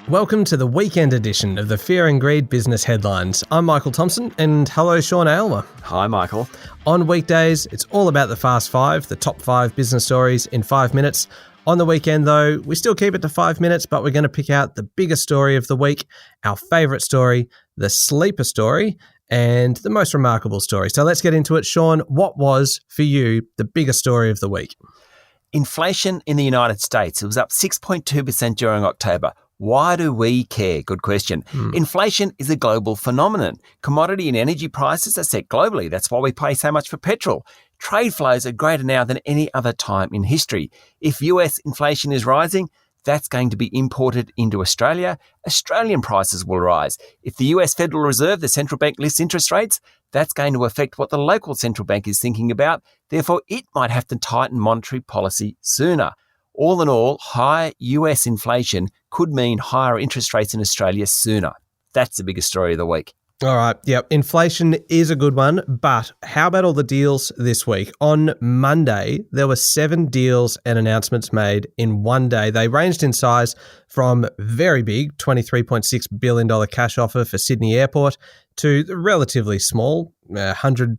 Welcome to the weekend edition of the Fear and Greed Business Headlines. I'm Michael Thompson, and hello, Sean Aylmer. Hi, Michael. On weekdays, it's all about the Fast Five, the top 5 business stories in 5 minutes. On the weekend, though, we still keep it to 5 minutes, but we're going to pick out the biggest story of the week, our favourite story, the sleeper story, and the most remarkable story. So let's get into it. Sean, what was, for you, the biggest story of the week? Inflation in the United States, it was up 6.2% during October. Why do we care? Good question. Inflation is a global phenomenon. Commodity and energy prices are set globally. That's why we pay so much for petrol. Trade flows are greater now than any other time in history. If US inflation is rising, that's going to be imported into Australia. Australian prices will rise. If the US Federal Reserve, the central bank, lifts interest rates, that's going to affect what the local central bank is thinking about. Therefore, it might have to tighten monetary policy sooner. All in all, high US inflation could mean higher interest rates in Australia sooner. That's the biggest story of the week. All right. Yep. Inflation is a good one, but how about all the deals this week? On Monday, there were 7 deals and announcements made in one day. They ranged in size from very big, $23.6 billion cash offer for Sydney Airport, to the relatively small, $104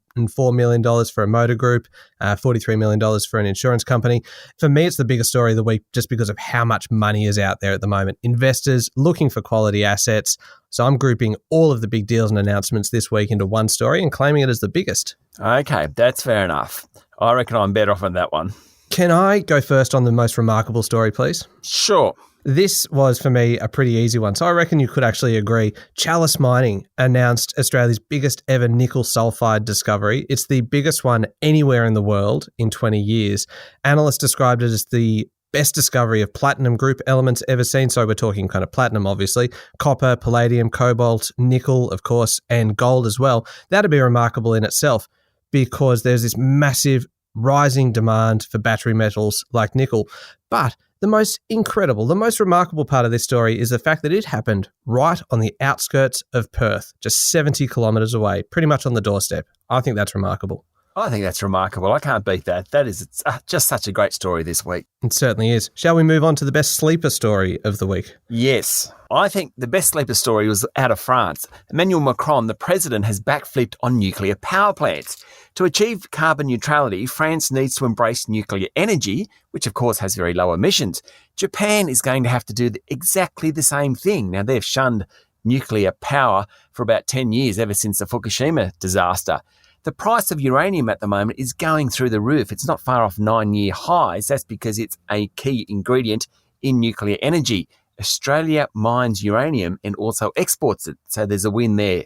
million for a motor group, $43 million for an insurance company. For me, it's the biggest story of the week just because of how much money is out there at the moment. Investors looking for quality assets. So I'm grouping all of the big deals and announcements this week into one story and claiming it as the biggest. Okay, that's fair enough. I reckon I'm better off on that one. Can I go first on the most remarkable story, please? Sure. This was, for me, a pretty easy one, so I reckon you could actually agree. Chalice Mining announced Australia's biggest ever nickel sulfide discovery. It's the biggest one anywhere in the world in 20 years. Analysts described it as the best discovery of platinum group elements ever seen. So we're talking kind of platinum, obviously, copper, palladium, cobalt, nickel, of course, and gold as well. That'd be remarkable in itself because there's this massive rising demand for battery metals like nickel. But the most incredible, the most remarkable part of this story is the fact that it happened right on the outskirts of Perth, just 70 kilometres away, pretty much on the doorstep. I think that's remarkable. I think that's remarkable. I can't beat that. That is just such a great story this week. It certainly is. Shall we move on to the best sleeper story of the week? Yes. I think the best sleeper story was out of France. Emmanuel Macron, the president, has backflipped on nuclear power plants. To achieve carbon neutrality, France needs to embrace nuclear energy, which of course has very low emissions. Japan is going to have to do exactly the same thing. Now, they've shunned nuclear power for about 10 years, ever since the Fukushima disaster. The price of uranium at the moment is going through the roof. It's not far off 9-year highs. That's because it's a key ingredient in nuclear energy. Australia mines uranium and also exports it, so there's a win there.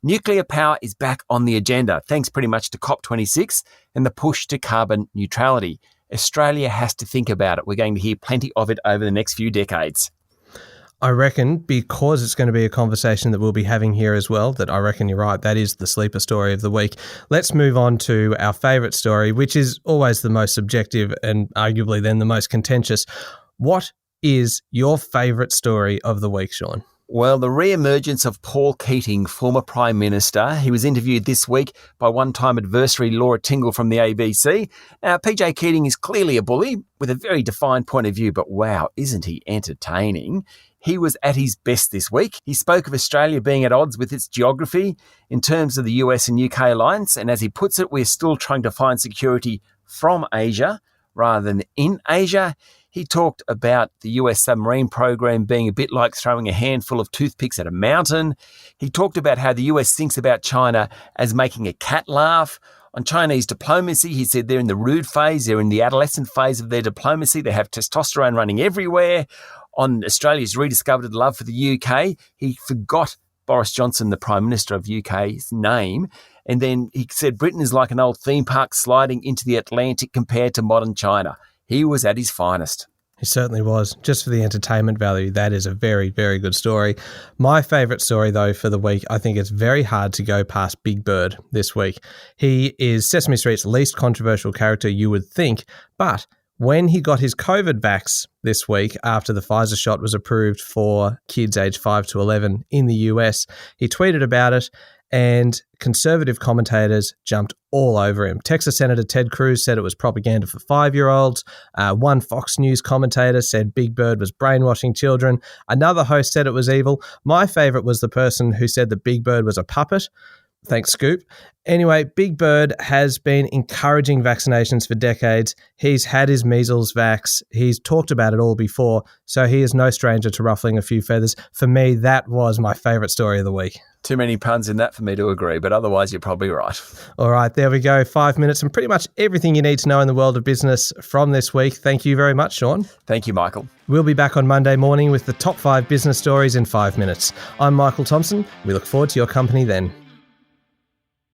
Nuclear power is back on the agenda, thanks pretty much to COP26 and the push to carbon neutrality. Australia has to think about it. We're going to hear plenty of it over the next few decades. I reckon because it's going to be a conversation that we'll be having here as well, that I reckon you're right, that is the sleeper story of the week. Let's move on to our favourite story, which is always the most subjective and arguably then the most contentious. What is your favourite story of the week, Sean? Well, the re-emergence of Paul Keating, former Prime Minister. He was interviewed this week by one-time adversary Laura Tingle from the ABC. Now, PJ Keating is clearly a bully with a very defined point of view, but wow, isn't he entertaining? He was at his best this week. He spoke of Australia being at odds with its geography in terms of the US and UK alliance, and as he puts it, we're still trying to find security from Asia rather than in Asia. He talked about the US submarine program being a bit like throwing a handful of toothpicks at a mountain. He talked about how the US thinks about China as making a cat laugh. On Chinese diplomacy, he said they're in the rude phase, they're in the adolescent phase of their diplomacy, they have testosterone running everywhere. On Australia's rediscovered love for the UK, he forgot Boris Johnson, the Prime Minister of UK's name, and then he said Britain is like an old theme park sliding into the Atlantic compared to modern China. He was at his finest. He certainly was. Just for the entertainment value, that is a very, very good story. My favourite story, though, for the week, I think it's very hard to go past Big Bird this week. He is Sesame Street's least controversial character, you would think, but when he got his COVID vax this week after the Pfizer shot was approved for kids aged 5 to 11 in the US, he tweeted about it and conservative commentators jumped all over him. Texas Senator Ted Cruz said it was propaganda for 5-year-olds. One Fox News commentator said Big Bird was brainwashing children. Another host said it was evil. My favourite was the person who said that Big Bird was a puppet. Thanks, Scoop. Anyway, Big Bird has been encouraging vaccinations for decades. He's had his measles vax. He's talked about it all before, so he is no stranger to ruffling a few feathers. For me, that was my favourite story of the week. Too many puns in that for me to agree, but otherwise you're probably right. All right, there we go. 5 minutes and pretty much everything you need to know in the world of business from this week. Thank you very much, Sean. Thank you, Michael. We'll be back on Monday morning with the top 5 business stories in 5 minutes. I'm Michael Thompson. We look forward to your company then.